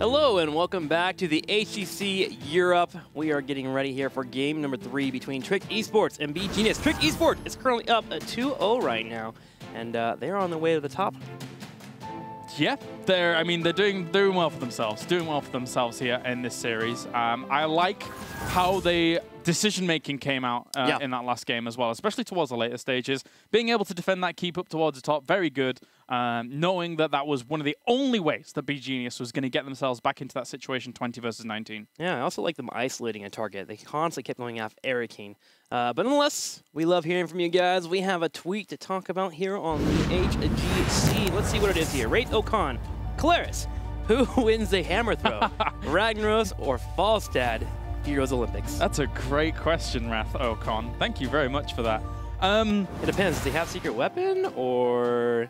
Hello and welcome back to the HGC Europe. We are getting ready here for game number 3 between Trick Esports and beGenius. Trick Esports is currently up at 2-0 right now, and they're on their way to the top. Yeah, they're doing well for themselves, here in this series. I like how the decision-making came out in that last game as well, especially towards the later stages. Being able to defend that keep up towards the top, very good. Knowing that that was one of the only ways that beGenius was going to get themselves back into that situation, 20 versus 19. Yeah, I also like them isolating a target. They constantly kept going after Erikine. But nonetheless, we love hearing from you guys. We have a tweet to talk about here on the HGC. Let's see what it is here. Wraith Okan, Claris, who wins the hammer throw? Ragnaros or Falstad? Heroes Olympics. That's a great question, Wraith Okan. Thank you very much for that. It depends. Do they have secret weapon or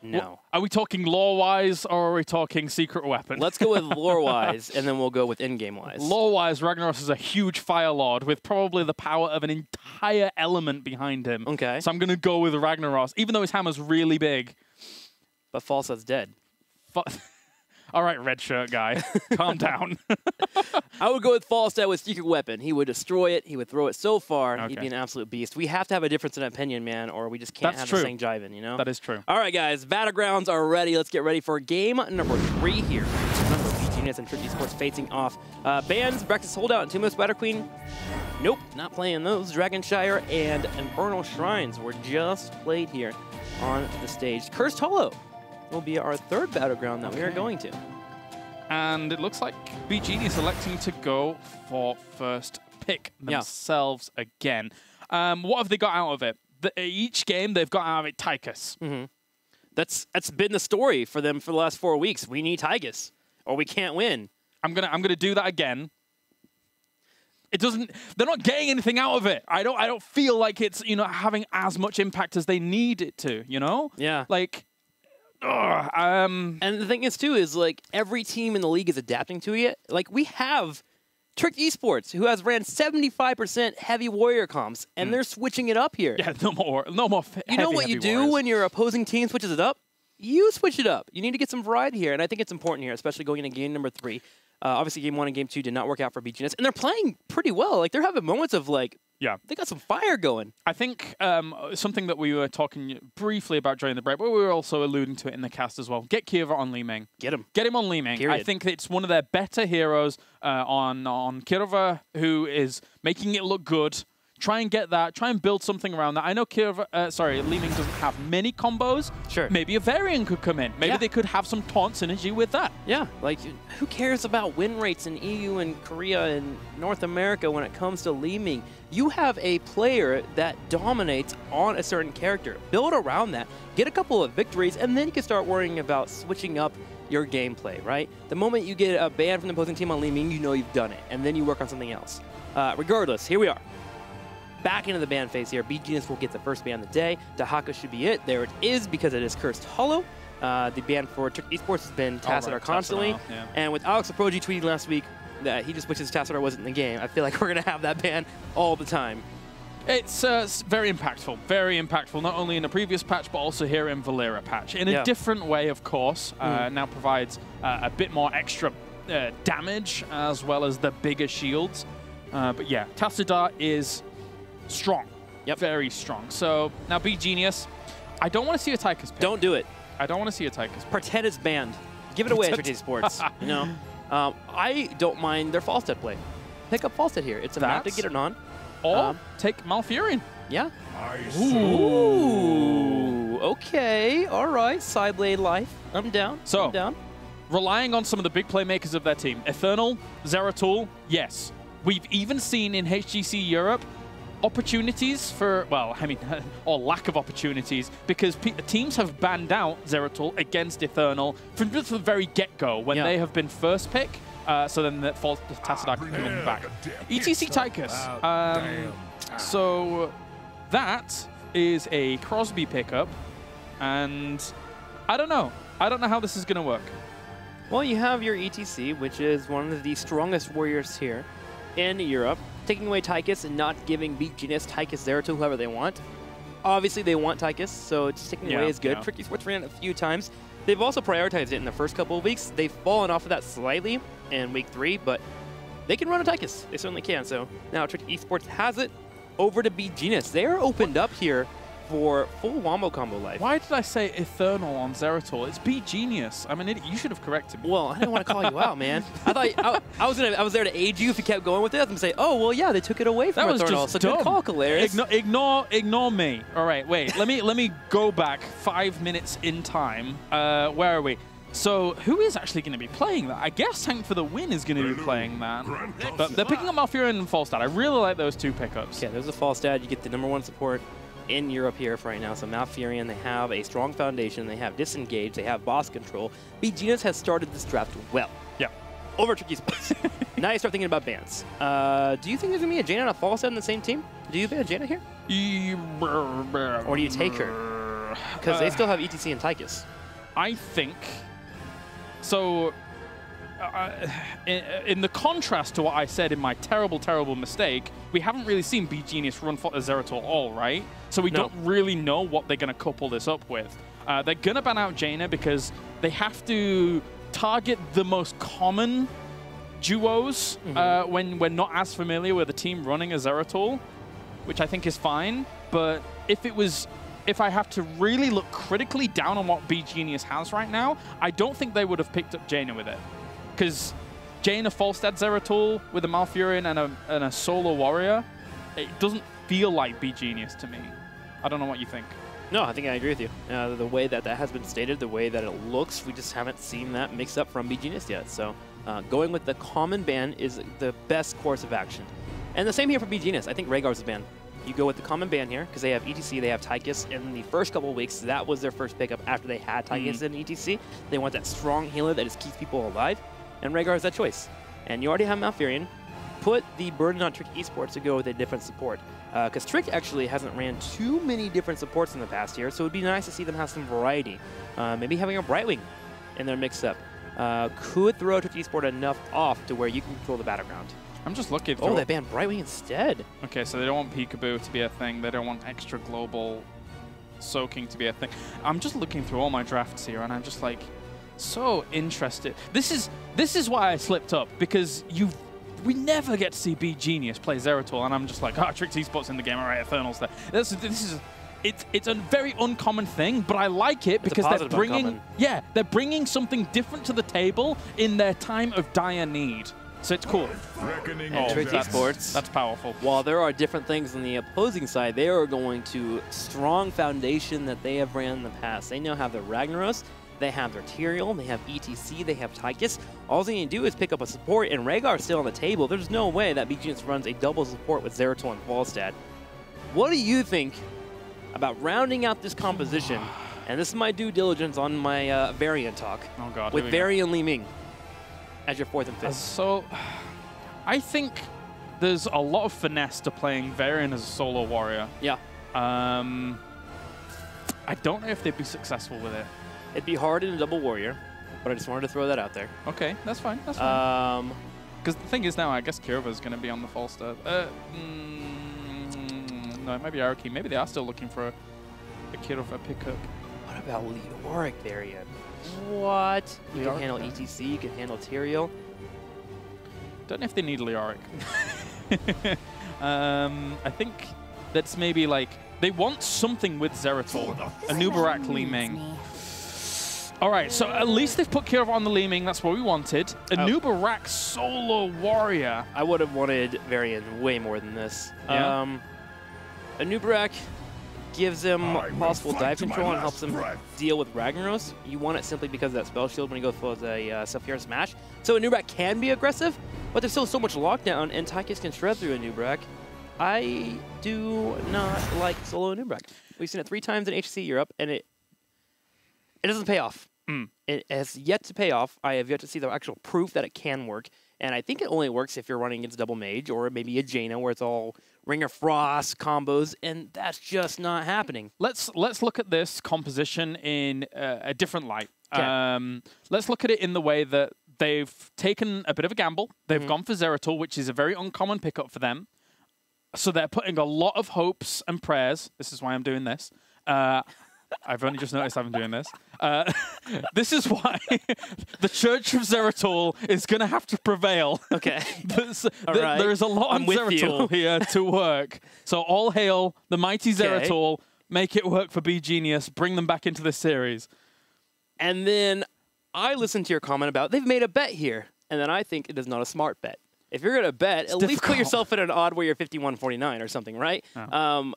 no? Well, are we talking lore-wise or are we talking secret weapon? Let's go with lore-wise, and then we'll go with in-game-wise. Lore-wise, Ragnaros is a huge Fire Lord with probably the power of an entire element behind him. Okay. So I'm going to go with Ragnaros, even though his hammer's really big. But Falstad's dead. All right, red shirt guy, calm down. I would go with Falstad with secret weapon. He would destroy it. He would throw it so far. Okay. He'd be an absolute beast. We have to have a difference in opinion, man, or we just can't have the same jiving, you know? That is true. All right, guys, Battlegrounds are ready. Let's get ready for game number 3 here. Remember, beGenius and Trick Esports facing off. Bands, Breakfast Holdout, and Tumos Spider Queen. Nope, not playing those. Dragonshire and Infernal Shrines were just played here on the stage. Cursed Hollow will be our 3rd Battleground that we are going to. And it looks like beGenius electing to go for first pick themselves again. What have they got out of it? Each game, they've got out of it Tychus. Mm-hmm. That's been the story for them for the last 4 weeks. We need Tychus, or we can't win. I'm gonna do that again. It doesn't. They're not getting anything out of it. I don't feel like it's having as much impact as they need it to. Yeah. Like. And the thing is, too, is like every team in the league is adapting to it. Like we have Trick Esports, who has ran 75% heavy warrior comps, and they're switching it up here. Yeah, no more. You know what you do when your opposing team switches it up? You switch it up. You need to get some variety here, and I think it's important here, especially going into game number 3. Obviously, game 1 and game 2 did not work out for beGenius, and they're playing pretty well. Like they're having moments of like. Yeah. They got some fire going. I think something that we were talking briefly about during the break, but we were also alluding to it in the cast as well. Get Kiva on Li Ming. Get him. Get him on Li Ming. Period. I think it's one of their better heroes on Kirova, who is making it look good. Try and get that. Try and build something around that. I know Li Ming doesn't have many combos. Sure. Maybe a variant could come in. Maybe they could have some taunt synergy with that. Yeah. Like, who cares about win rates in EU and Korea and North America when it comes to Li Ming? You have a player that dominates on a certain character. Build around that. Get a couple of victories, and then you can start worrying about switching up your gameplay, right? The moment you get a ban from the opposing team on Li Ming, you know you've done it, and then you work on something else. Regardless, here we are. Back into the ban phase here. beGenius will get the first ban of the day. Dahaka should be it. There it is, because it is Cursed Hollow. The ban for Trick Esports has been Tassadar constantly. Yeah. And with Alex Aproji tweeting last week that he just wishes Tassadar wasn't in the game, I feel like we're going to have that ban all the time. It's very impactful. Very impactful, not only in the previous patch, but also here in Valera patch. In a different way, of course. Now provides a bit more extra damage, as well as the bigger shields. But yeah, Tassadar is strong. Yep. Very strong. So now beGenius, I don't want to see a Tychus pick. Don't do it. I don't want to see a Tychus pick. Pretend it's banned. Give it away at Trick Esports. I don't mind their Falstad play. Pick up Falstad here. It's a map to get it on. Or take Malfurion. Yeah. Ooh. Okay. All right. Sideblade life. I'm down. So, I'm down. Relying on some of the big playmakers of their team. Eternal, Zeratul, yes. We've even seen in HGC Europe opportunities for, well, I mean, or lack of opportunities, because teams have banned out Zeratul against Eternal from just the very get-go when they have been first pick, so then the Tassadar can come in back. ETC Tychus. So that is a Crosby pickup, and I don't know. I don't know how this is going to work. Well, you have your ETC, which is one of the strongest warriors here in Europe. Taking away Tychus and not giving beGenius Tychus Zeratul whoever they want. Obviously, they want Tychus, so just taking away is good. Trick Esports ran it a few times. They've also prioritized it in the first couple of weeks. They've fallen off of that slightly in week 3, but they can run a Tychus. They certainly can. So now Trick Esports has it over to beGenius. They're opened up here for full Wombo combo life. Why did I say Eternal on Zeratul? It's beGenius. I'm an idiot. You should have corrected me. Well, I didn't want to call you out, man. I thought I was there to aid you if you kept going with it. I was gonna say, oh well, yeah, they took it away from Eternal. So dumb. good call, Hilarious. Ignore me. All right, wait. let me go back 5 minutes in time. Where are we? So who is actually going to be playing that? I guess Tank for the Win is going to be playing that. But they're picking up Malfurion and Falstad. I really like those 2 pickups. Yeah, there's a Falstad. You get the #1 support in Europe here for right now. So Malfurion, they have a strong foundation. They have Disengage. They have boss control. beGenius has started this draft well. Yeah. Over Trick Esports. Now you start thinking about bans. Do you think there's going to be a Jaina and a Falstad in the same team? Do you ban Jaina here? Or do you take her? Because they still have ETC and Tychus. I think... So, in the contrast to what I said in my terrible, terrible mistake, we haven't really seen beGenius run for Zeratul at all, right? So we don't really know what they're going to couple this up with. They're going to ban out Jaina because they have to target the most common duos when we're not as familiar with a team running a Zeratul, which I think is fine. But if I have to really look critically down on what beGenius has right now, I don't think they would have picked up Jaina with it. Because Jaina Falstad Zeratul with a Malfurion and a solo warrior, it doesn't feel like beGenius to me. I don't know what you think. No, I think I agree with you. The way that has been stated, the way that it looks, we just haven't seen that mix up from beGenius yet. So going with the common ban is the best course of action. And the same here for beGenius. I think Rhaegar's a ban. You go with the common ban here because they have ETC, they have Tychus. In the first couple of weeks, that was their first pickup after they had Tychus and ETC. They want that strong healer that just keeps people alive, and Rhaegar is that choice. And you already have Malfurion. Put the burden on Trick Esports to go with a different support. Because Trick actually hasn't ran too many different supports in the past year, so it would be nice to see them have some variety. Maybe having a Brightwing in their mix-up could throw Trick Esports enough off to where you can control the battleground. I'm just looking through... Oh, they banned Brightwing instead. Okay, so they don't want Peekaboo to be a thing. They don't want extra global soaking to be a thing. I'm just looking through all my drafts here, and I'm just like, so interested. This is why I slipped up, because we never get to see beGenius play Zeratul, and I'm just like, Trick Esports in the game, all right, Eternal's there. It's a very uncommon thing, but I like it because they're bringing something different to the table in their time of dire need. So it's cool. Trick Esports, that's powerful. While there are different things on the opposing side, they are going to strong foundation that they have ran in the past. They now have their Ragnaros, they have their Tyrael, they have ETC, they have Tychus. All they need to do is pick up a support, and Rhaegar's still on the table. There's no way that beGenius runs a double support with Zeratul and Falstad. What do you think about rounding out this composition? And this is my due diligence on my Varian talk. Oh God, with Varian Li Ming as your 4th and 5th. So, I think there's a lot of finesse to playing Varian as a solo warrior. Yeah. I don't know if they'd be successful with it. It'd be hard in a double warrior, but I just wanted to throw that out there. Okay, that's fine. That's fine. Because the thing is now, I guess Kirva's going to be on the Falstad. No, it might be Araki. Maybe they are still looking for a Kirva pickup. What about Leoric Varian? What? You can handle ETC, you can handle Tyrael. Don't know if they need Leoric. I think that's maybe like, they want something with Zeratul. A Nubarak Li Ming. All right, so at least they've put Kirva on the Li Ming. That's what we wanted. A Nubarak solo warrior. I would have wanted Varian way more than this. Yeah. A Nubarak gives him possible dive control and helps him deal with Ragnaros. You want it simply because of that spell shield when he goes for the Sapphire Smash. So a Nubarak can be aggressive, but there's still so much lockdown, and Tychus can shred through a Nubarak. I do not like solo Nubarak. We've seen it 3 times in HGC Europe, and it doesn't pay off. It has yet to pay off. I have yet to see the actual proof that it can work. And I think it only works if you're running against double mage or maybe a Jaina where it's all Ring of Frost combos, and that's just not happening. Let's look at this composition in a different light. Okay. Let's look at it in the way that they've taken a bit of a gamble. They've gone for Zeratul, which is a very uncommon pickup for them. So they're putting a lot of hopes and prayers. This is why I'm doing this. I've only just noticed I've been doing this. This is why the Church of Zeratul is going to have to prevail. Okay. Right. There is a lot on Zeratul here to work. So all hail the mighty Zeratul. Make it work for beGenius. Bring them back into this series. And then I listened to your comment about they've made a bet here. And then I think it is not a smart bet. If you're going to bet, at least put yourself in an odd where you're 51-49 or something, right? Oh.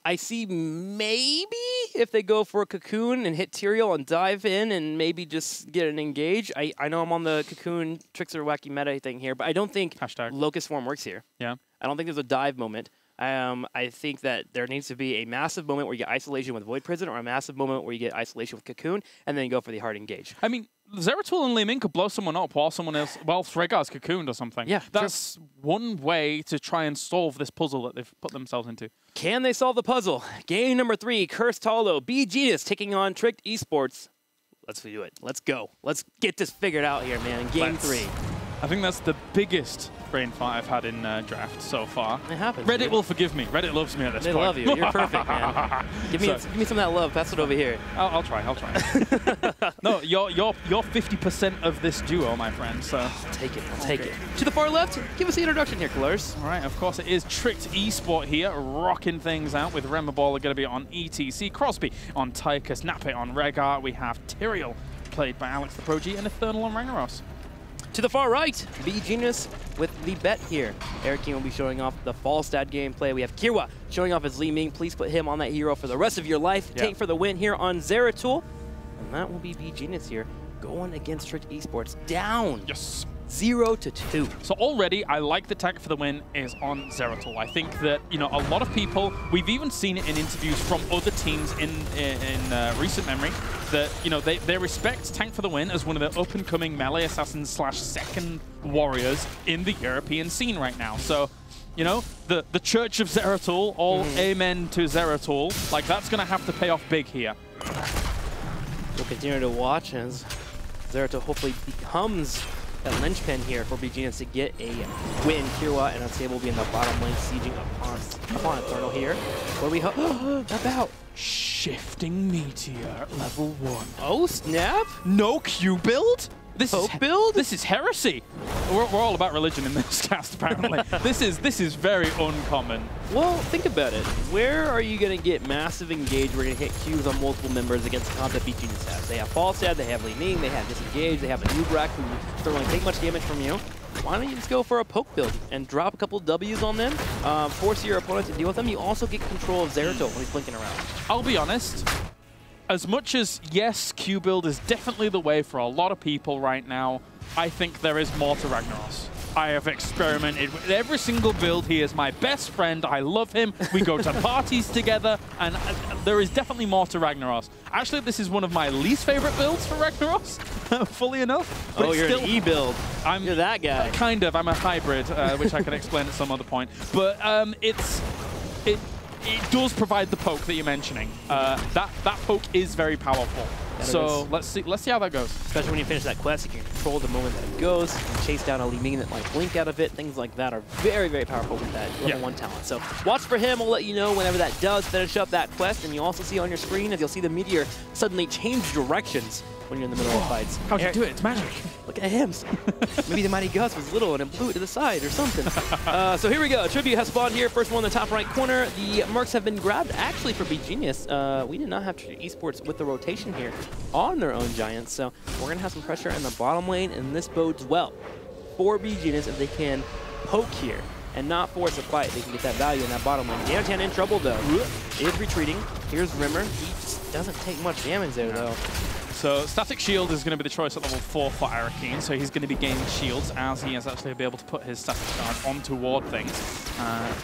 I see maybe if they go for a Cocoon and hit Tyrael and dive in and maybe just get an engage. I know I'm on the Cocoon Trickster Wacky Meta thing here, but I don't think Locust Form works here. Yeah. I don't think there's a dive moment. I think that there needs to be a massive moment where you get isolation with Void Prison or a massive moment where you get isolation with Cocoon and then you go for the hard engage. I mean, Zeratul and Li Ming could blow someone up while someone else, while Thregar's cocooned or something. Yeah, that's one way to try and solve this puzzle that they've put themselves into. Can they solve the puzzle? Game number 3, Cursed Hollow, beGenius taking on Tricked Esports. Let's do it. Let's go. Let's get this figured out here, man. Game 3. I think that's the biggest brain fart I've had in draft so far. It happens. Reddit will forgive me. Reddit loves me at this point. They love you. You're perfect, man. Give me some of that love. Pass it over here. I'll try. No, you're 50% of this duo, my friend. So I'll take it. I'll take it. To the far left, give us the introduction here, Colors. All right, of course it is Tricked eSport here, rocking things out with Remember going to be on ETC, Crosby on Tychus, Nape on Rehgar. We have Tyrael, played by Alex the Pro G, and Eternal on Ragnaros. To the far right, beGenius with the bet here. Eric King will be showing off the Falstad gameplay. We have Kirwa showing off his Li Ming. Please put him on that hero for the rest of your life. Yeah. Take for the win here on Zeratul. And that will be beGenius here going against Tricked Esports. Down. Yes. 0-2. So already, I like the tag for the win is on Zeratul. I think that, you know, a lot of people, we've even seen it in interviews from other teams in recent memory, that, you know, they respect Tank for the Win as one of the up-and-coming melee assassins / second warriors in the European scene right now. So, you know, the Church of Zeratul, all amen to Zeratul, like, that's going to have to pay off big here. We'll continue to watch as Zeratul hopefully becomes that linchpin here for beGenius to get a win. Kirwa and Unstable will be in the bottom lane, sieging upon Eternal here. What do we about? Shifting Meteor, level 1. Oh, snap! No Q build? This is heresy. We're all about religion in this cast, apparently. This is very uncommon. Well, think about it. Where are you going to get massive engage? We're going to hit Qs on multiple members against the comp that beGenius has. They have Falstad, they have Li Ming, they have Disengage, they have a Nubrak who don't really take much damage from you. Why don't you just go for a poke build and drop a couple of Ws on them, force your opponent to deal with them. You also get control of Zeratul when he's blinking around. I'll be honest. As much as, yes, Q build is definitely the way for a lot of people right now, I think there is more to Ragnaros. I have experimented with every single build. He is my best friend. I love him. We go to parties together, and there is definitely more to Ragnaros. Actually, this is one of my least favorite builds for Ragnaros, fully enough. But you're an E-build. You're that guy. Kind of. I'm a hybrid, which I can explain at some other point. But it does provide the poke that you're mentioning. That poke is very powerful. So let's see how that goes. Especially when you finish that quest, you can control the moment that it goes. You can chase down a Li Ming that might blink out of it. Things like that are very, very powerful with that level 1 talent. So watch for him. We'll let you know whenever that does finish up that quest. And you also see on your screen as you'll see the meteor suddenly change directions when you're in the middle of fights. How'd you do it? It's magic. Look at him. Maybe the Mighty Gus was little and it blew it to the side or something. So here we go. Tribute has spawned here. First one in the top right corner. The Mercs have been grabbed actually for beGenius. We did not have eSports with the rotation here on their own Giants. So we're going to have some pressure in the bottom lane, and this bodes well for beGenius if they can poke here and not force a fight. They can get that value in that bottom lane. Dantan in trouble though. Is retreating. Here's Rimmer. He just doesn't take much damage there though. So Static Shield is going to be the choice at level 4 for Arakeen, so he's going to be gaining shields as he is actually be able to put his static charge on toward things.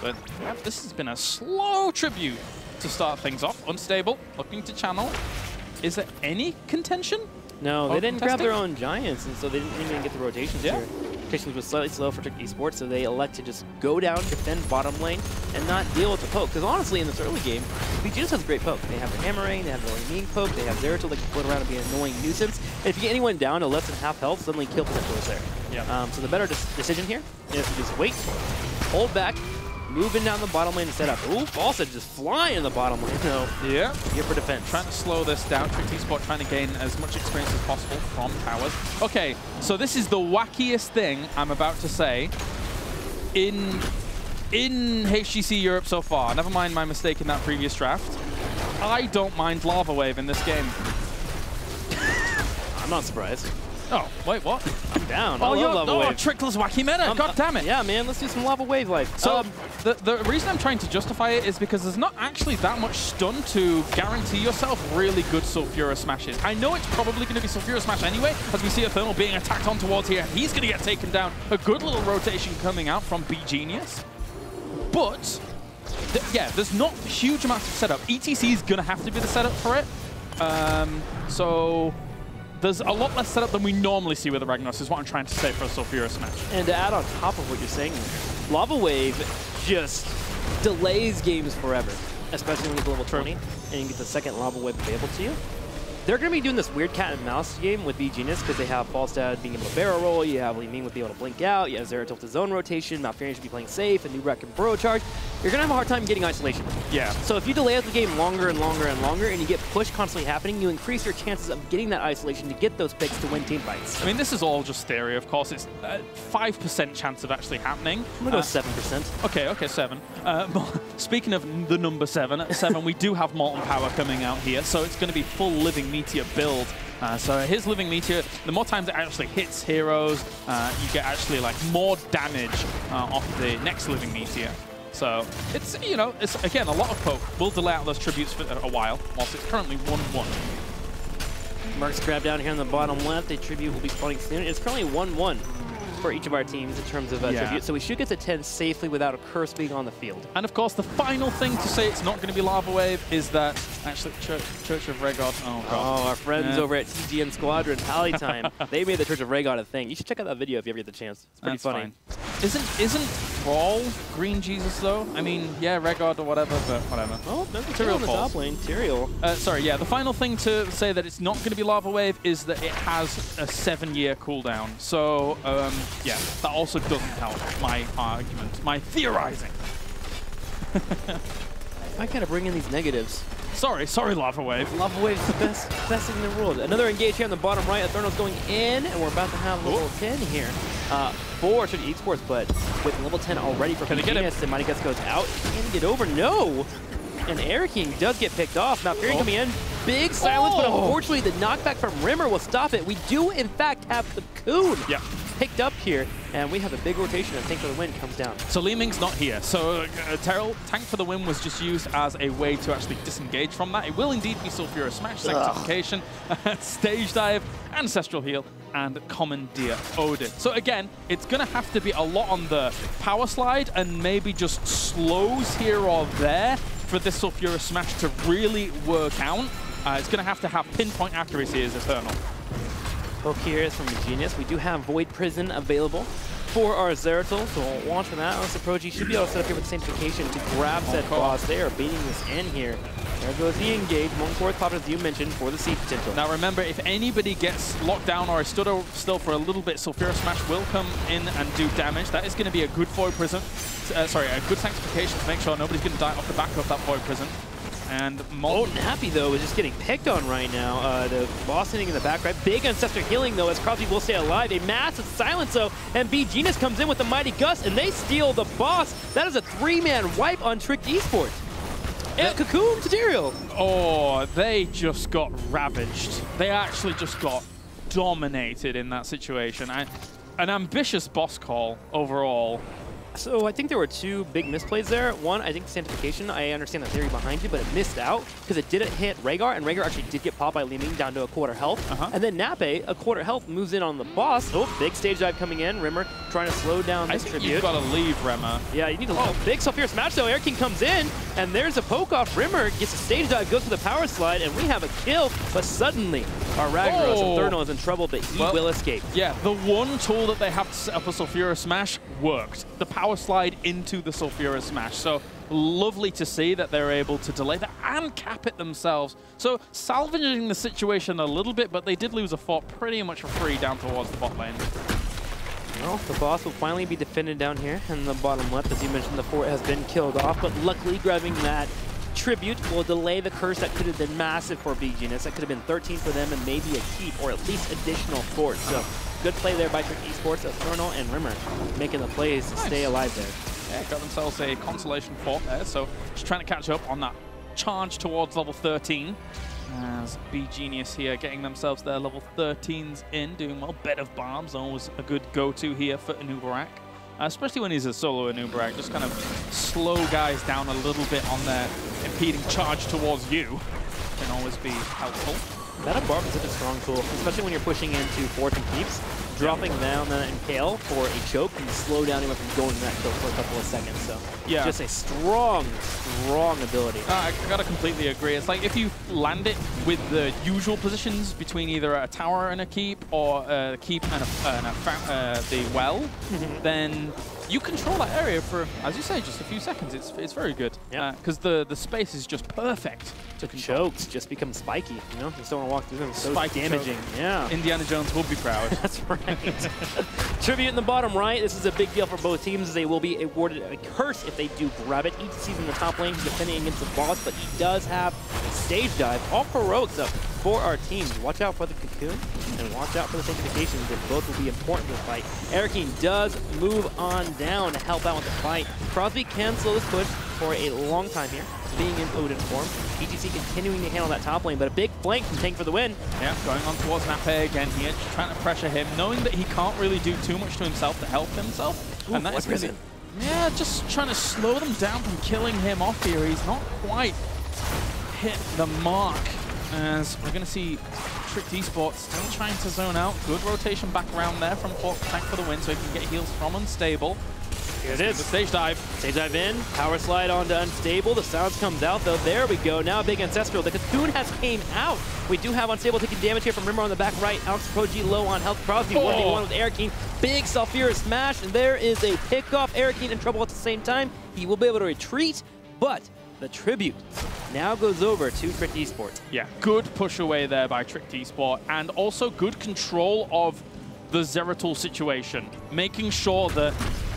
But yeah, this has been a slow tribute to start things off. Unstable, looking to channel. Is there any contention? No, they didn't grab their own Giants, and so they didn't even get the rotations here. Rotations was slightly slow for Tricked Esports, so they elect to just go down, defend bottom lane, and not deal with the poke. Because honestly, in this early game, beGenius has a great poke. They have the Hammering, they have the Li Ming poke, they have Zeratul that can float around and be an annoying nuisance. And if you get anyone down to less than half health, suddenly kill potential is there. Yeah. So the better decision here is to just wait, hold back, moving down the bottom lane to set up. Ooh, Falsa just flying in the bottom lane. No. Yeah. Here for defense. Trying to slow this down. Trick eSport trying to gain as much experience as possible from towers. Okay, so this is the wackiest thing I'm about to say in HGC Europe so far. Never mind my mistake in that previous draft. I don't mind Lava Wave in this game. I'm not surprised. Oh, wait, what? I'm down. Oh, I love Lava Wave. Trickler's wacky meta. God damn it. Yeah, man, let's do some Lava Wave life. So the reason I'm trying to justify it is because there's not actually that much stun to guarantee yourself really good Sulfura smashes. I know it's probably going to be Sulfura smash anyway, as we see Eternal being attacked on towards here. He's going to get taken down. A good little rotation coming out from beGenius. But, yeah, there's not huge amounts of setup. ETC is going to have to be the setup for it. So there's a lot less setup than we normally see with the Ragnaros, is what I'm trying to say for a Sulfura smash. And to add on top of what you're saying, Lava Wave just delays games forever, especially when you get to level 20 and you get the second Lava Wave available to you. They're going to be doing this weird cat and mouse game with beGenius because they have Falstad being able to barrel roll, you have Li Ming with being able to blink out, you have Zeratul to zone rotation, Malfurion should be playing safe, and Nubrak can burrow charge. You're going to have a hard time getting isolation. Yeah. So if you delay out the game longer and longer and longer and you get push constantly happening, you increase your chances of getting that isolation to get those picks to win team fights. I mean, this is all just theory, of course. It's 5% chance of actually happening. I'm going to go 7%. Okay, 7. Speaking of the number 7, at 7 we do have Molten Power coming out here, so it's going to be full Living Meteor build. So his Living Meteor, the more times it actually hits heroes, you get actually like more damage off the next Living Meteor. So it's, you know, it's again a lot of poke. We'll delay out those tributes for a while, whilst it's currently 1-1. Mark's grab down here on the bottom left. A tribute will be spawning soon. It's currently 1-1 for each of our teams in terms of tribute. So we should get to 10 safely without a curse being on the field. And of course, the final thing to say it's not going to be Lava Wave is that actually Church of Regod. Oh, God. Oh, our friends over at TGN Squadron, Pally Time. They made the Church of Regod a thing. You should check out that video if you ever get the chance. It's pretty funny. Fine. Isn't Thrall Green Jesus though? I mean, yeah, Regod or whatever, but whatever. Oh, there's a Tyrael on the top lane. Tyrael. Sorry, yeah. The final thing to say that it's not going to be Lava Wave is that it has a 7-year cooldown. So yeah, that also doesn't help my argument, my theorizing. I gotta bring in these negatives. Sorry, Lava Wave. Lava Wave is the best thing in the world. Another engage here on the bottom right. Eternal's going in, and we're about to have level 10 here. For eSports, but with level 10 already for beGenius, and Mighty Guts goes out. Can he get over? No! And Air King does get picked off. Malfurion coming in. Big silence, but unfortunately the knockback from Rimmer will stop it. We do, in fact, have the Cocoon picked up here, and we have a big rotation, and Tank for the Win comes down. So Li Ming's not here. So Tank for the Win was just used as a way to actually disengage from that. It will indeed be Sulfura Smash, Sanctification, Stage Dive, Ancestral Heal, and Commandeer Odin. So again, it's going to have to be a lot on the power slide and maybe just slows here or there for this Sulfura Smash to really work out. It's going to have pinpoint accuracy as Eternal. Poke here is from beGenius. We do have Void Prison available for our Zeratul, so we'll watch for that. Unless Proji should be able to set up here with Sanctification to grab said boss. They are beating this in here. There goes the engage. One fourth pop, as you mentioned, for the seed potential. Now remember, if anybody gets locked down or is stood still for a little bit, Sulfura Smash will come in and do damage. That is going to be a good Void Prison. Sorry, a good Sanctification to make sure nobody's going to die off the back of that Void Prison. And Nappy, though, is just getting picked on right now. The boss hitting in the back right. Big Ancestor healing, though, as Crosby will stay alive. A massive silence, though, and beGenius comes in with the Mighty Gust, and they steal the boss. That is a 3-man wipe on Trick eSport. And Cocoon to Tyrael. Oh, they just got ravaged. They actually just got dominated in that situation. An ambitious boss call overall. So I think there were 2 big misplays there. One, I think Sanctification, I understand the theory behind it, but it missed out because it didn't hit Rhaegar, and Rhaegar actually did get popped by Li Ming down to a quarter health. And then Nappe, a quarter health, moves in on the boss. Oh, big stage dive coming in. Rimmer trying to slow down this tribute. You've got to leave, Rimmer. Yeah, you need to leave. Big Sulfura Smash, though. Air King comes in, and there's a poke off. Rimmer gets a stage dive, goes for the power slide, and we have a kill. But suddenly, our Ragnaros Infernal is in trouble, but he will escape. Yeah, the one tool that they have to set up a Sulfura Smash worked. The power slide into the Sulfura Smash. So lovely to see that they're able to delay that and cap it themselves. So salvaging the situation a little bit, but they did lose a fort pretty much for free down towards the bot lane. Well, the boss will finally be defended down here in the bottom left. As you mentioned, the fort has been killed off, but luckily grabbing that tribute will delay the curse that could have been massive for beGenius. That could have been 13 for them and maybe a keep or at least additional forts. So good play there by Trick Esports. Eternal and Rimmer making the plays to stay alive there. Yeah, got themselves a consolation fort there, so just trying to catch up on that charge towards level 13. As beGenius here getting themselves their level 13s in, doing well. Bed of Bombs, always a good go-to here for Anubarak. Especially when he's a solo Anubarak, just kind of slow guys down a little bit on their impeding charge towards you can always be helpful. Bed of Bombs is such a strong tool, especially when you're pushing into forts and keeps. Dropping down that impale for a choke can slow down anyone from going to that choke for a couple of seconds. So yeah, just a strong, strong ability. I gotta completely agree. It's like if you land it with the usual positions between either a tower and a keep or a keep and the well, then you control that area for, as you say, just a few seconds. It's very good because the space is just perfect to control. Chokes just become spiky, you know? Just don't want to walk through them. So Spiky damaging. choke. Yeah. Indiana Jones will be proud. That's right. Tribute in the bottom right. This is a big deal for both teams as they will be awarded a curse if they do grab it. Each sees in the top lane defending against the boss, but he does have a stage dive. All heroics up for our teams. Watch out for the cocoon and watch out for the sanctifications. They both will be important to the fight. Erikine does move on down to help out with the fight. Crosby can slow this push for a long time here, being in Odin form. HGC continuing to handle that top lane, but a big flank from Tank for the win. Yeah, going on towards Nape again here, just trying to pressure him, knowing that he can't really do too much to himself to help himself. Ooh, and that is really, yeah, just trying to slow them down from killing him off here. He's not quite hit the mark. As we're going to see Trick Esports still trying to zone out. Good rotation back around there from Tank for the win, so he can get heals from Unstable. Here it is. The stage dive. Stage dive in. Power slide onto Unstable. The sounds comes out, though. There we go. Now big Ancestral. The cocoon has came out. We do have Unstable taking damage here from Rimmer on the back right. Alex Pro G low on health. Crosby 1v1 with Erikine. Big Sulfura smash, and there is a pickoff. Erikine in trouble at the same time. He will be able to retreat, but the tribute now goes over to Trick Esports. Yeah, good push away there by Trick Esport, and also good control of the Zeratul situation, making sure that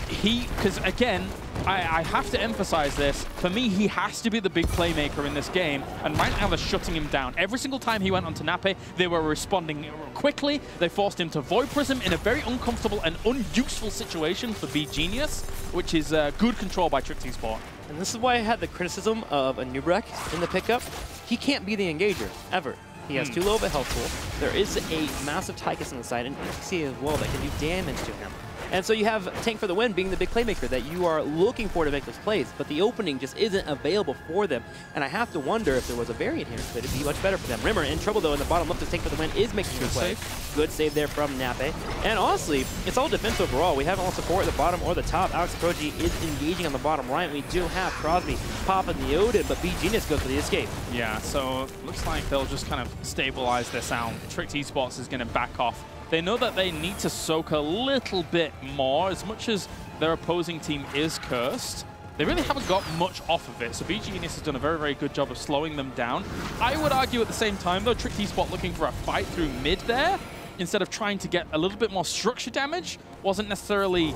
he, because again, I have to emphasize this, for me, he has to be the big playmaker in this game, and right now they're shutting him down. Every single time he went onto Nape, they were responding quickly. They forced him to Void Prism in a very uncomfortable and unuseful situation for beGenius, which is good control by Trick Esport. And this is why I had the criticism of Anubarak in the pickup. He can't be the engager, ever. He has too low of a health pool. There is a massive Tychus on the side, and HGC as well, that can do damage to him. And so you have Tank for the win being the big playmaker that you are looking for to make those plays, but the opening just isn't available for them. And I have to wonder if there was a variant here, that it'd be much better for them. Rimmer in trouble though in the bottom left as Tank for the win is making the play. Good save there from Nape. And honestly, it's all defense overall. We haven't all support at the bottom or the top. Alex Proji is engaging on the bottom right. We do have Crosby popping the Odin, but beGenius goes for the escape. Yeah, so looks like they'll just kind of stabilize their sound. Trick Esports is going to back off. They know that they need to soak a little bit more. As much as their opposing team is cursed, they really haven't got much off of it. So beGenius has done a very, very good job of slowing them down. I would argue at the same time, though, Trick Esport looking for a fight through mid there, instead of trying to get a little bit more structure damage, wasn't necessarily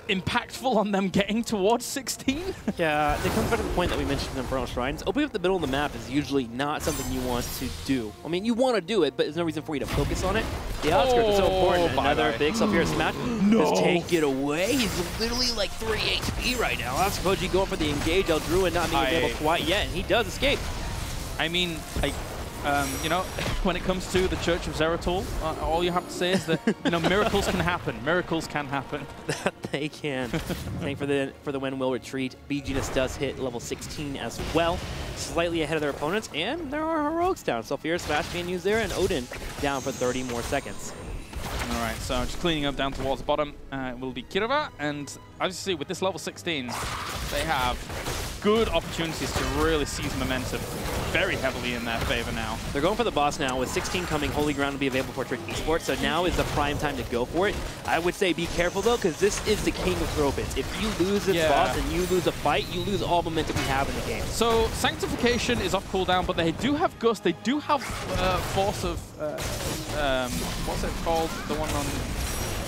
impactful on them getting towards 16. Yeah, they come back to the point that we mentioned in Infernal Shrines. Opening up the middle of the map is usually not something you want to do. I mean, you want to do it, but there's no reason for you to focus on it. The outskirts are so important. Another big Sulfura smash. No. Just take it away. He's literally like 3 HP right now. Alex Koji going for the engage. El Druid not being able quite yet, and he does escape. I mean, you know, when it comes to the Church of Zeratul, all you have to say is that, you know, miracles can happen. Miracles can happen. That they can. Tank for the win will retreat. beGenius does hit level 16 as well, slightly ahead of their opponents, and there are heroics down. Sulfura smash being used there, and Odin down for 30 more seconds. All right, so just cleaning up down towards the bottom will be Kirova, and obviously with this level 16, they have good opportunities to really seize momentum very heavily in their favor now. They're going for the boss now. With 16 coming, Holy Ground will be available for Trick Esports, so now is the prime time to go for it. I would say be careful though, because this is the king of throw pits. If you lose this boss and you lose a fight, you lose all momentum we have in the game. So Sanctification is off cooldown, but they do have Gust. They do have Force of, what's it called? The one on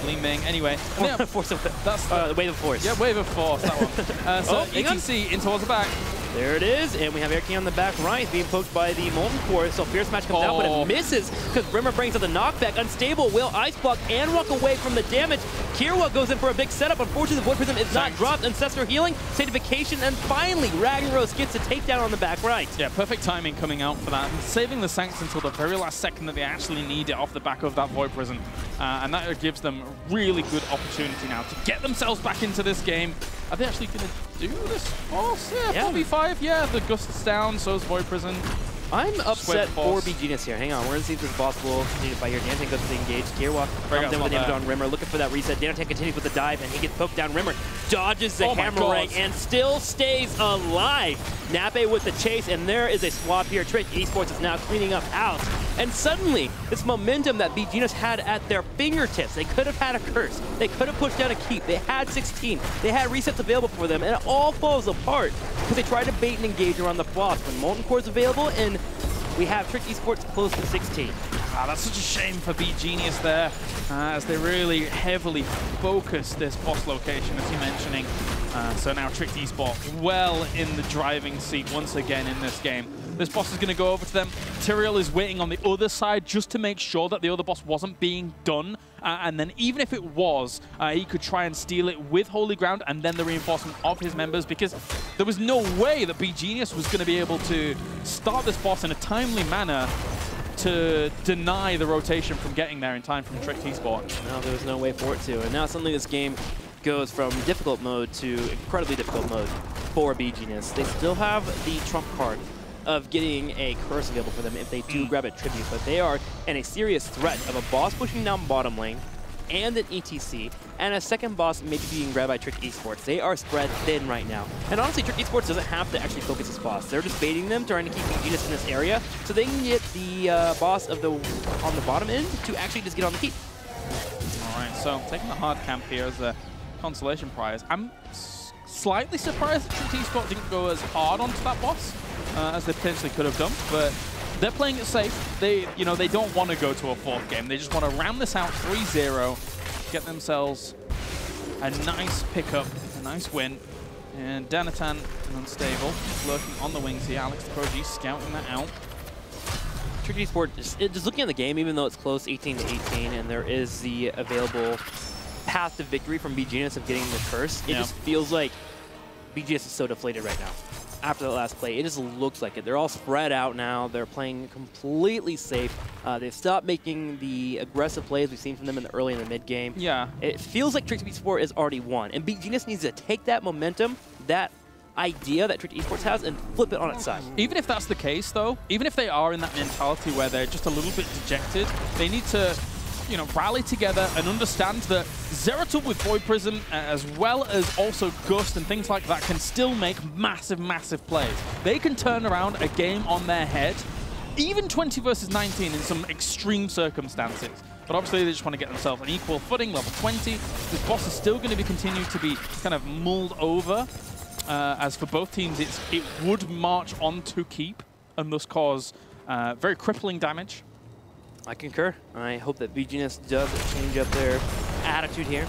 Lee Ming. Anyway, Force of that's Wave of Force. Yeah, Wave of Force, that one. So ETC in towards the back. There it is, and we have Air King on the back right, being poked by the Molten Core. So Fierce Match comes out, but it misses because Rimmer brings up the knockback. Unstable will Ice Block and walk away from the damage. Kirwa goes in for a big setup. Unfortunately, the Void Prism is not dropped. Ancestor Healing, Sanctification, and finally Ragnaros gets a takedown on the back right. Yeah, perfect timing coming out for that. Saving the Sancts until the very last second that they actually need it off the back of that Void Prism. And that gives them a really good opportunity now to get themselves back into this game. Are they actually going to do this force? Yeah, 4v5. Yeah, the Gust's down, so is Void Prison. I'm upset for beGenius here. Hang on, we're going to see if this boss will continue to fight here. Danatan goes to the engage. Kirwa comes in with the damage on Rimmer, looking for that reset. Danatan continues with the dive, and he gets poked down. Rimmer dodges the hammerang and still stays alive. Nape with the chase, and there is a swap here. Trick Esports is now cleaning up house. And suddenly, this momentum that beGenius had at their fingertips, they could have had a curse. They could have pushed down a keep. They had 16. They had resets available for them, and it all falls apart because they tried to bait and engage around the boss. When Molten Core is available, and we have Trick Esports close to 16. That's such a shame for beGenius there, as they really heavily focus this boss location, as you're mentioning. So now Trick Esports well in the driving seat once again in this game. This boss is going to go over to them. Tyrael is waiting on the other side just to make sure that the other boss wasn't being done. And then even if it was, he could try and steal it with Holy Ground and then the reinforcement of his members, because there was no way that beGenius was going to be able to start this boss in a timely manner to deny the rotation from getting there in time from Trick Esports. No, there was no way for it to. And now suddenly this game goes from difficult mode to incredibly difficult mode for beGenius. They still have the trump card of getting a curse available for them if they do grab a tribute, but they are in a serious threat of a boss pushing down bottom lane and an ETC, and a second boss maybe being grabbed by Trick Esports. They are spread thin right now. And honestly, Trick Esports doesn't have to actually focus this boss. They're just baiting them, trying to keep beGenius in this area, so they can get the boss of on the bottom end to actually just get on the keep. All right, so taking the hard camp here as a consolation prize. I'm slightly surprised that Trick Esports didn't go as hard onto that boss as they potentially could have done, but they're playing it safe. They don't want to go to a fourth game. They just want to round this out 3-0, get themselves a nice pickup, a nice win. And Danatan and Unstable lurking on the wings here. Alex the Pro G scouting that out. Trick Esports, just looking at the game, even though it's close 18-18, and there is the available path to victory from beGenius of getting the curse, it just feels like beGenius is so deflated right now. After the last play, it just looks like it. They're all spread out now. They're playing completely safe. They've stopped making the aggressive plays we've seen from them in the early and the mid game. Yeah. It feels like Trick Esports is already won, and beGenius needs to take that momentum, that idea that Trick Esports has, and flip it on its side. Even if that's the case, though, even if they are in that mentality where they're just a little bit dejected, they need to, rally together and understand that Zeratul with Void Prism, as well as also Gust and things like that, can still make massive, massive plays. They can turn around a game on their head, even 20 versus 19 in some extreme circumstances. But obviously they just want to get themselves an equal footing, level 20. This boss is still going to be continued to be kind of mulled over. As for both teams, it would march on to keep and thus cause very crippling damage. I concur. I hope that beGenius does change up their attitude here.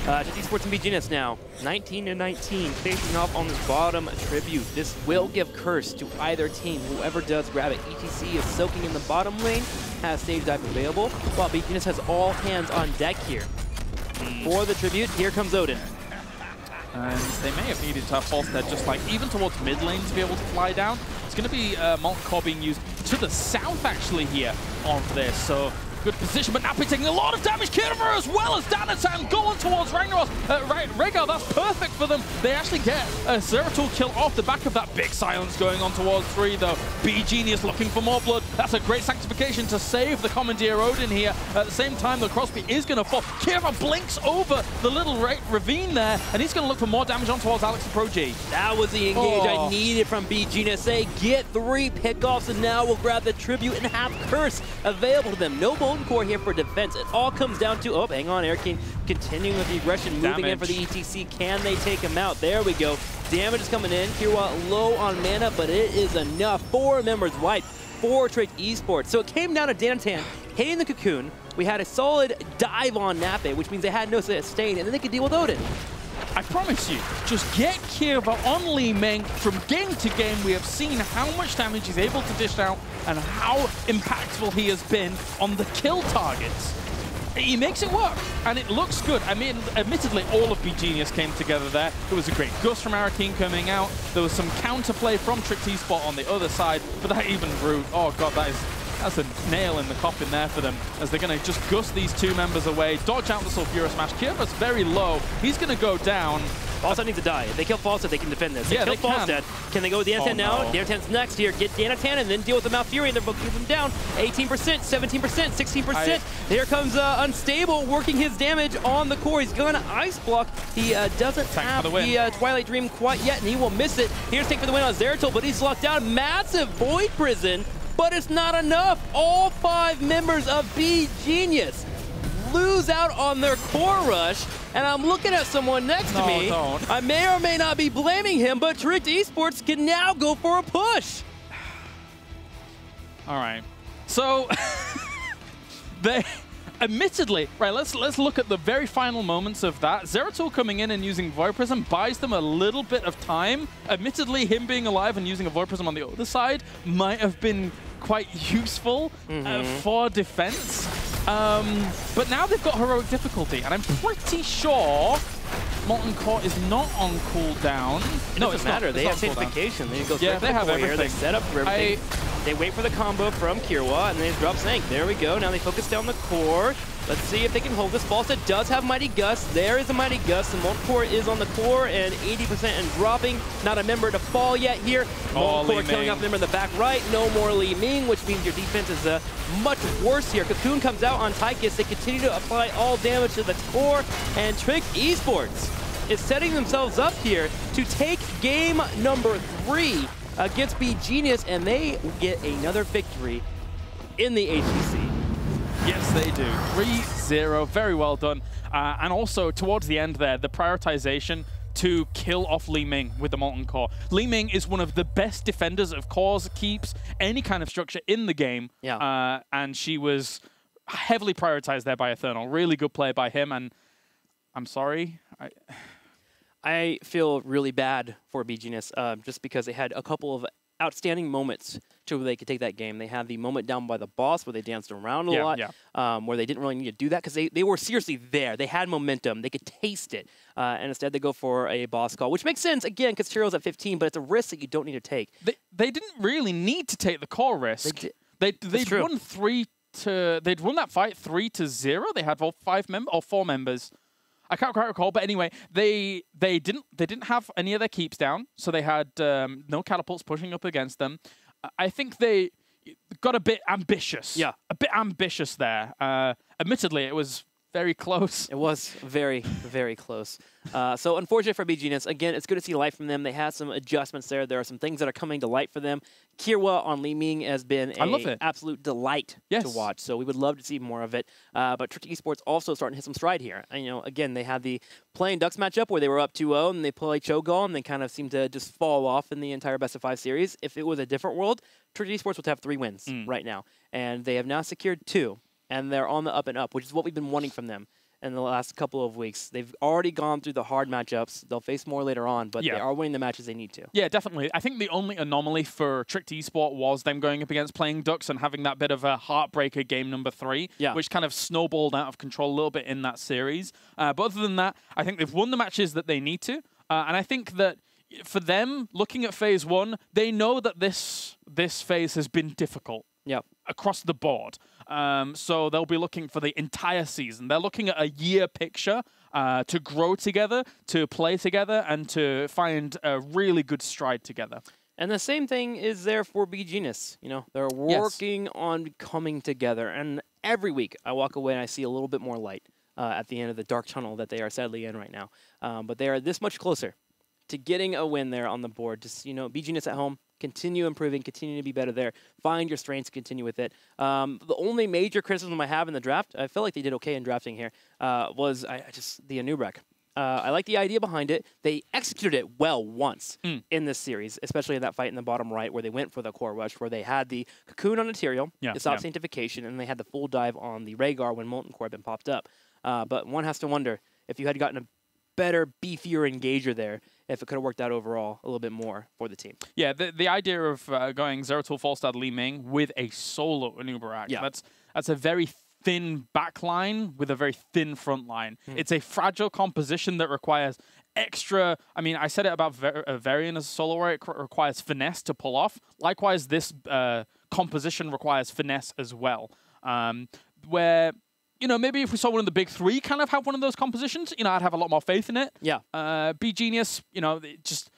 Just eSports and beGenius now, 19-19, facing off on this bottom tribute. This will give curse to either team. Whoever does grab it. ETC is soaking in the bottom lane, has stage dive available, while beGenius has all hands on deck here. For the tribute, here comes Odin. And they may have needed to have Falstead just like even towards mid lane to be able to fly down. It's going to be Molten Core being used to the south actually here on this. So good position, but Nappy taking a lot of damage. Kirva as well as Danatan going towards Ragnaros. Rhaegar, that's perfect for them. They actually get a Zeratul kill off the back of that. Big silence going on towards 3 though. beGenius looking for more blood. That's a great sanctification to save the Commandeer Odin here. At the same time, the Crosby is going to fall. Kirva blinks over the little ravine there, and he's going to look for more damage on towards Alex the Pro G. That was the engage I needed from beGenius. They get 3 pickoffs, and now we'll grab the tribute and have curse available to them. No Molten Core here for defense. It all comes down to, oh, hang on, Air King continuing with the aggression, moving in for the ETC. Can they take him out? There we go. Damage is coming in. Kirwa low on mana, but it is enough. 4 members wiped for Trick Esports. So it came down to Danatan hitting the Cocoon. We had a solid dive on Nape, which means they had no sustain, and then they could deal with Odin. I promise you, just get Kirva on Li Ming. From game to game, we have seen how much damage he's able to dish out and how impactful he has been on the kill targets. He makes it work, and it looks good. I mean, admittedly, all of beGenius came together there. There was a great gust from our team coming out. There was some counterplay from Tricked eSport on the other side, but that even route, oh god, that's a nail in the coffin there for them, as they're going to just gust these two members away, dodge out the Sulfura Smash. Kirva's very low. He's going to go down. Falstad needs to die. If they kill Falstad, they can defend this. They kill Falstad. Can they go with Danatan now? No. Danatan's next here. Get Danatan and then deal with the Malfurion. They're both keeping him down. 18%, 17%, 16%. Here comes Unstable working his damage on the core. He's going to Ice Block. He doesn't have the Twilight Dream quite yet, and he will miss it. Here's Tank for the win on Zeratul, but he's locked down. Massive Void Prison, but it's not enough. All 5 members of beGenius lose out on their core rush, and I'm looking at someone next to me. Don't. I may or may not be blaming him, but Tricked eSports can now go for a push. All right. So, they, admittedly, right, let's look at the very final moments of that. Zeratul coming in and using Void Prism buys them a little bit of time. Admittedly, him being alive and using a Void Prism on the other side might have been quite useful for defense. But now they've got heroic difficulty, and I'm pretty sure Molten Core is not on cooldown. No, it doesn't matter. They have sanctification. They go straight for the core here. They set up for everything. They wait for the combo from Kirwa, and they just drop Sank. There we go. Now they focus down the core. Let's see if they can hold this. Falstad does have Mighty Gust. There is a Mighty Gust. The Molten Core is on the core, and 80% and dropping. Not a member to fall yet here. Molten Core killing off a member in the back right. No more Li Ming, which means your defense is much worse here. Cocoon comes out on Tychus. They continue to apply all damage to the core, and Tricked eSports is setting themselves up here to take game number 3 against beGenius, and they get another victory in the HGC. Yes, they do. 3-0, very well done. And also, towards the end there, the prioritization to kill off Li Ming with the Molten Core. Li Ming is one of the best defenders of cores, keeps, any kind of structure in the game. Yeah. And she was heavily prioritized there by Eternal. Really good play by him, and I'm sorry. I feel really bad for beGenius just because they had a couple of outstanding moments to where they could take that game. They had the moment down by the boss where they danced around a lot, where they didn't really need to do that because they were seriously there. They had momentum. They could taste it. And instead they go for a boss call, which makes sense, again, because Tyro's at 15, but it's a risk that you don't need to take. They didn't really need to take the core risk. They'd won they'd won that fight 3-0. They had all 4 members. I can't quite recall, but anyway, they didn't have any of their keeps down, so they had no catapults pushing up against them. I think they got a bit ambitious. Yeah, a bit ambitious there. Admittedly, it was very close. It was very, very close. So unfortunate for beGenius. Again, it's good to see light from them. They had some adjustments there. There are some things that are coming to light for them. Kirwa on Li Ming has been an absolute delight to watch. So we would love to see more of it. But Tricked eSports also starting to hit some stride here. And, you know, again, they had the Playing Ducks matchup where they were up 2-0 and they play Cho'Gall and they kind of seem to just fall off in the entire Best of 5 series. If it was a different world, Tricked eSports would have 3 wins right now. And they have now secured 2. And they're on the up and up, which is what we've been wanting from them in the last couple of weeks. They've already gone through the hard matchups. They'll face more later on, but they are winning the matches they need to. Yeah, definitely. I think the only anomaly for Tricked eSport was them going up against Playing Ducks and having that bit of a heartbreaker game number 3, which kind of snowballed out of control a little bit in that series. But other than that, I think they've won the matches that they need to. And I think that for them, looking at Phase 1, they know that this phase has been difficult across the board. So they'll be looking for the entire season. They're looking at a year picture to grow together, to play together, and to find a really good stride together. And the same thing is there for beGenius. You know, they're working on coming together. And every week I walk away and I see a little bit more light at the end of the dark tunnel that they are sadly in right now. But they are this much closer to getting a win there on the board. Just, you know, beGenius at home. Continue improving, continue to be better there. Find your strengths, continue with it. The only major criticism I have in the draft, I feel like they did okay in drafting here, was just the Anub'arak. I like the idea behind it. They executed it well once in this series, especially in that fight in the bottom right where they went for the core rush, where they had the cocoon on Ethereal, to stop sanctification, and they had the full dive on the Rhaegar when Molten Core had been popped up. But one has to wonder if you had gotten a better, beefier engager there, if it could have worked out overall a little bit more for the team. Yeah, the idea of going Zeratul, Falstad, Li Ming with a solo Anubarak, that's a very thin back line with a very thin front line. It's a fragile composition that requires extra... I mean, I said it about Varian as a solo warrior, it requires finesse to pull off. Likewise, this composition requires finesse as well. Where... You know, maybe if we saw one of the big three kind of have one of those compositions, you know, I'd have a lot more faith in it. Yeah. beGenius, you know, it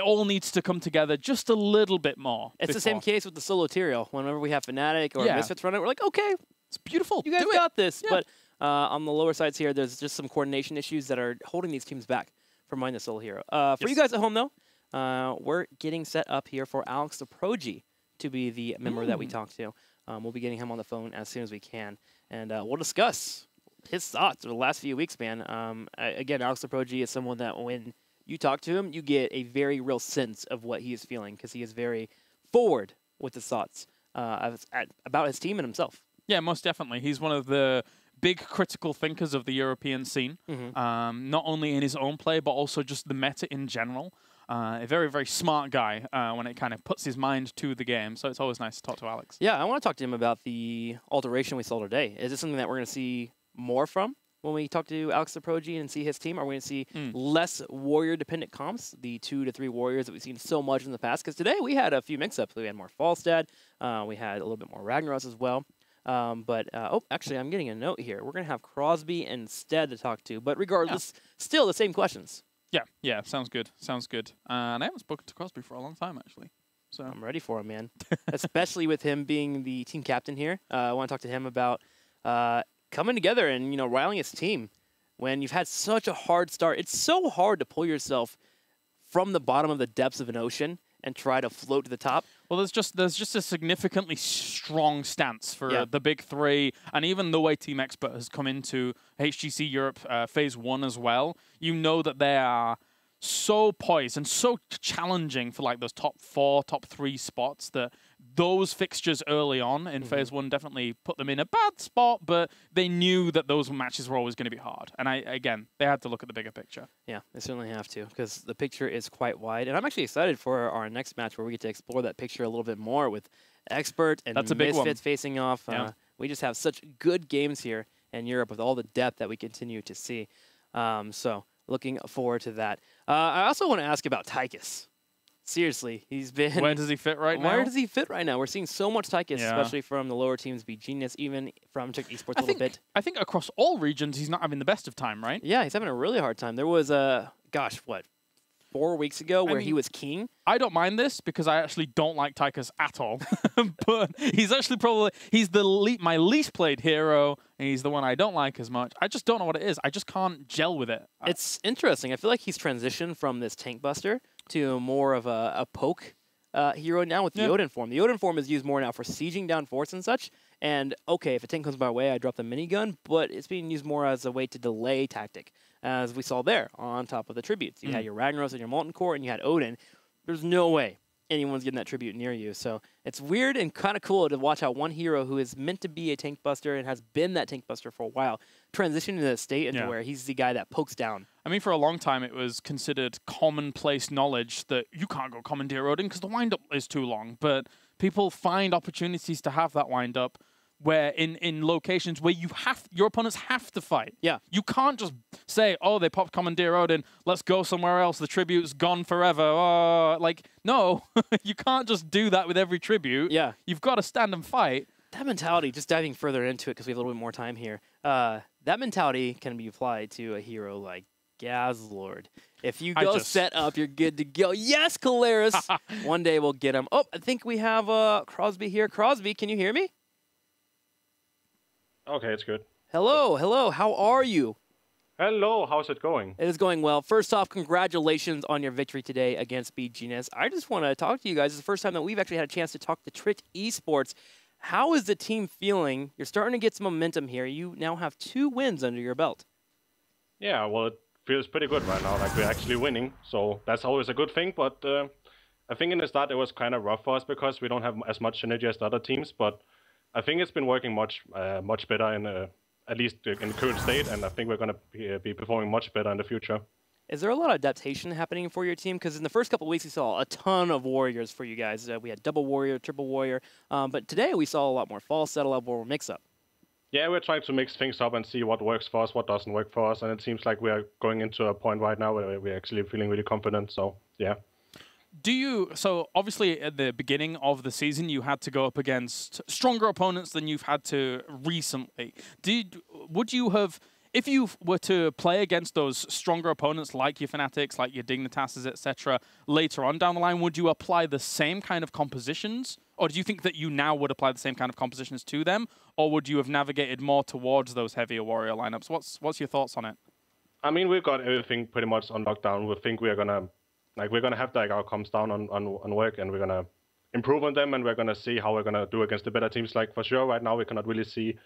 all needs to come together just a little bit more. It's the same case with the solo Tyrael. Whenever we have Fnatic or Misfits run it, we're like, okay, it's beautiful. You guys got this. Yeah. But on the lower sides here, there's just some coordination issues that are holding these teams back from running the solo hero. For you guys at home, though, we're getting set up here for Alex the Proji to be the member that we talk to. We'll be getting him on the phone as soon as we can. And we'll discuss his thoughts over the last few weeks, man. Again, Alex the Proji is someone that when you talk to him, you get a very real sense of what he is feeling because he is very forward with his thoughts about his team and himself. Yeah, most definitely. He's one of the big critical thinkers of the European scene, not only in his own play, but also just the meta in general. A very, very smart guy when it kind of puts his mind to the game. So it's always nice to talk to Alex. Yeah, I want to talk to him about the alteration we saw today. Is this something that we're going to see more from when we talk to Alex the Proji and see his team? Are we going to see less warrior-dependent comps, the 2 to 3 warriors that we've seen so much in the past? Because today we had a few mix-ups. We had more Falstad. We had a little bit more Ragnaros as well. Oh, actually, I'm getting a note here. We're going to have Crosby instead to talk to. But regardless, still the same questions. Yeah, sounds good. Sounds good. And I haven't spoken to Crosby for a long time, actually. So I'm ready for him, man. Especially with him being the team captain here. I want to talk to him about coming together and, you know, riling his team. When you've had such a hard start, it's so hard to pull yourself from the bottom of the depths of an ocean and try to float to the top. Well, there's just a significantly strong stance for the big three, and even the way Team Expert has come into HGC Europe Phase 1 as well. You know that they are so poised and so challenging for like those top 4, top 3 spots that those fixtures early on in Phase 1 definitely put them in a bad spot, but they knew that those matches were always going to be hard. And again, they had to look at the bigger picture. Yeah, they certainly have to because the picture is quite wide. And I'm actually excited for our next match where we get to explore that picture a little bit more with Expert and Misfits facing off. We just have such good games here in Europe with all the depth that we continue to see. So looking forward to that. I also want to ask about Tychus. Seriously, he's been... Where does he fit right now? Where does he fit right now? We're seeing so much Tychus, especially from the lower teams, beGenius, even from Czech eSports a little bit. I think across all regions, he's not having the best of time, right? Yeah, he's having a really hard time. There was gosh, what, 4 weeks ago where he was king? I don't mind this because I actually don't like Tychus at all. But he's actually probably... He's my least played hero, and he's the one I don't like as much. I just don't know what it is. I just can't gel with it. It's interesting. I feel like he's transitioned from this tank buster to more of a poke hero now with the Odin form. The Odin form is used more now for sieging down forts and such. And, okay, if a tank comes my way, I drop the minigun, but it's being used more as a way to delay tactic, as we saw there on top of the tributes. You had your Ragnaros and your Molten Core, and you had Odin. There's no way anyone's getting that tribute near you. So it's weird and kind of cool to watch how one hero who is meant to be a tank buster and has been that tank buster for a while transition to the state into where he's the guy that pokes down. I mean, for a long time, it was considered commonplace knowledge that you can't go Commandeer Odin because the wind-up is too long. But people find opportunities to have that wind-up where in locations where your opponents have to fight. Yeah. You can't just say, oh, they popped Commandeer Odin, let's go somewhere else, the tribute's gone forever. Oh, like, no, you can't just do that with every tribute. Yeah. You've got to stand and fight. That mentality, just diving further into it because we have a little bit more time here, that mentality can be applied to a hero like Gazlord. If you go set up, you're good to go. Yes, Caleris! One day we'll get him. Oh, I think we have Crosby here. Crosby, can you hear me? Okay, it's good. Hello, hello. How are you? Hello, how's it going? It is going well. First off, congratulations on your victory today against beGenius. I just want to talk to you guys. It's the first time that we've actually had a chance to talk to Twitch eSports. How is the team feeling? You're starting to get some momentum here. You now have 2 wins under your belt. Yeah, well, it feels pretty good right now. Like we're actually winning, so that's always a good thing. But I think in the start it was kind of rough for us because we don't have as much synergy as the other teams. But I think it's been working much better in at least in the current state, and I think we're going to be performing much better in the future. Is there a lot of adaptation happening for your team? Because in the first couple of weeks, we saw a ton of warriors for you guys. We had double warrior, triple warrior. But today, we saw a lot more false set, a lot more mix-up. Yeah, we're trying to mix things up and see what works for us, what doesn't work for us. And it seems like we are going into a point right now where we're actually feeling really confident. So, yeah. So obviously at the beginning of the season, you had to go up against stronger opponents than you've had to recently. Would you have... If you were to play against those stronger opponents like your Fnatics, like your Dignitases, etc., later on down the line, would you apply the same kind of compositions? Or do you think that you now would apply the same kind of compositions to them? Or would you have navigated more towards those heavier warrior lineups? What's your thoughts on it? I mean, we've got everything pretty much on lockdown. We think we're gonna have like our comms down on work, and we're gonna improve on them, and we're gonna see how we're gonna do against the better teams. Like for sure, right now we cannot really see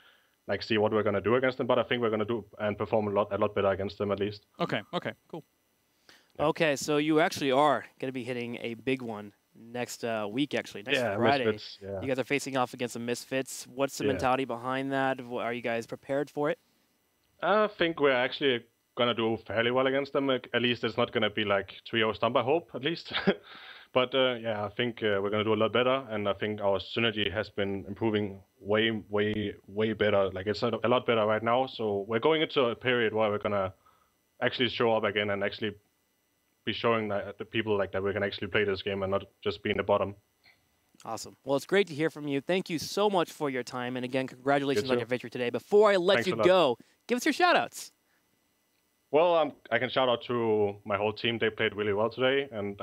what we're going to do against them, but I think we're going to do and perform a lot better against them at least. Okay, cool. Okay, so you actually are going to be hitting a big one next week, actually, next Friday. Misfits, yeah. You guys are facing off against the Misfits. What's the mentality behind that? Are you guys prepared for it? I think we're actually going to do fairly well against them. At least it's not going to be like 3-0 stomp, I hope, at least. But yeah, I think we're going to do a lot better, and I think our synergy has been improving way better. Like it's a lot better right now. So we're going into a period where we're going to actually show up again and actually be showing the people like that we can actually play this game and not just be in the bottom. Awesome. Well, it's great to hear from you. Thank you so much for your time, and again, congratulations on your victory today. Before I let you go, give us your shout-outs. Well, I can shout out to my whole team. They played really well today, and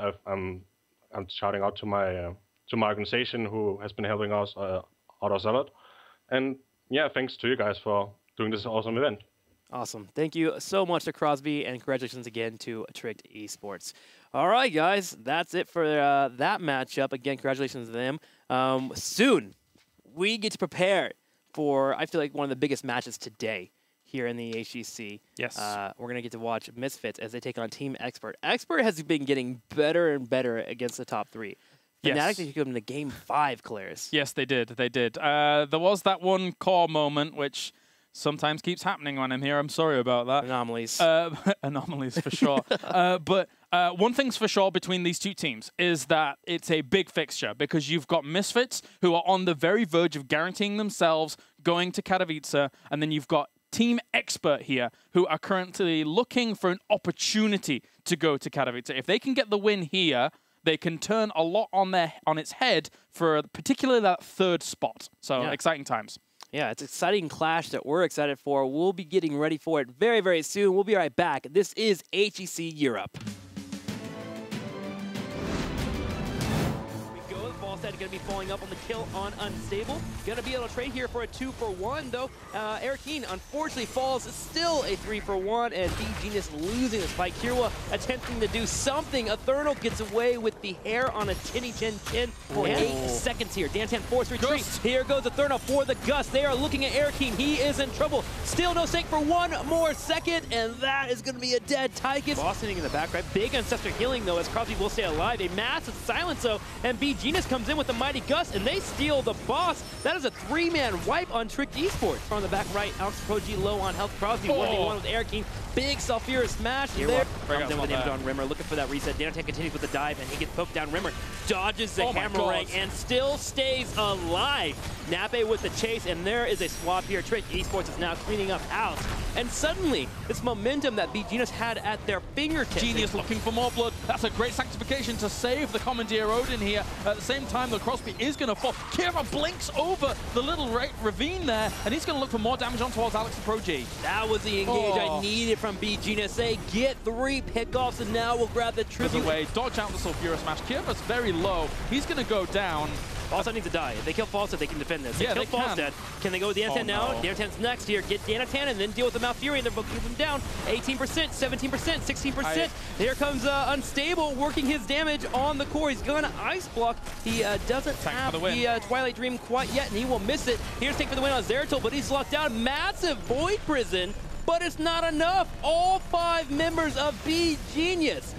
I'm shouting out to my organization who has been helping us out a lot. And yeah, thanks to you guys for doing this awesome event. Awesome. Thank you so much to Crosby, and congratulations again to Tricked Esports. All right, guys, that's it for that matchup. Again, congratulations to them. Soon, we get to prepare for, I feel like, one of the biggest matches today here in the HGC. Yes. We're going to get to watch Misfits as they take on Team Expert. Expert has been getting better and better against the top three. Fnatic took them to Game 5, Claris. Yes, they did. They did. There was that one core moment, which sometimes keeps happening when I'm here. I'm sorry about that. Anomalies. Anomalies, for sure. But one thing's for sure between these two teams is that it's a big fixture because you've got Misfits who are on the very verge of guaranteeing themselves going to Katowice, and then you've got Team Expert here, who are currently looking for an opportunity to go to Katowice. If they can get the win here, they can turn a lot on its head for particularly that third spot. So exciting times. Yeah, it's an exciting clash that we're excited for. We'll be getting ready for it very, very soon. We'll be right back. This is HGC Europe. Going to be following up on the kill on Unstable. Going to be able to trade here for a 2-for-1, though. Erakeen, unfortunately, falls. It's still a 3-for-1, and beGenius losing this fight. Kirwa attempting to do something. Eternal gets away with the hair on a chin for 8 seconds here. Dantan forced retreat. Gust. Here goes Eternal for the Gust. They are looking at Erakeen. He is in trouble. Still no stake for 1 more second, and that is going to be a dead Tychus. Boss sitting in the back, right? Big Ancestor healing, though, as Crosby will stay alive. A massive silence, though, and beGenius comes in with the mighty Gust, and they steal the boss. That is a 3-man wipe on Tricked Esports. From the back right, Alex Pro G low on health. Crosby 1v1 with Erakeen. Big Sulfurous smash there. Comes in with the damage on Rimmer, looking for that reset. Dantan continues with the dive, and he gets poked down. Rimmer dodges the hammerang and still stays alive. Nape with the chase, and there is a swap here. Tricked Esports is now cleaning up house. And suddenly, this momentum that beGenius had at their fingertips. Genius looking for more blood. That's a great sanctification to save the Commandeer Odin here. At the same time, the Crosby is going to fall. Kira blinks over the little ravine there, and he's going to look for more damage on towards Alex the Pro G. That was the engage I needed from beGenius. They get 3 pickoffs, and now we'll grab the tribute. Away, dodge out the Sulfurous smash. Kira's very low. He's going to go down. Falstad needs to die. If they kill Falstad, they can defend this. They kill Falstad. Can they go with Dantan now? Dantan's next here. Get Dantan and then deal with the Malfurion. They're booking them down. 18%, 17%, 16%. Here comes Unstable working his damage on the core. He's going to Ice Block. He doesn't have the Twilight Dream quite yet, and he will miss it. Here's take for the win on Zeratul, but he's locked down. Massive Void Prison But it's not enough. All 5 members of beGenius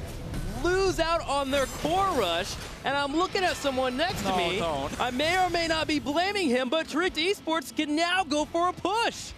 lose out on their core rush, and I'm looking at someone next to me. Don't. I may or may not be blaming him, but Tricked Esports can now go for a push.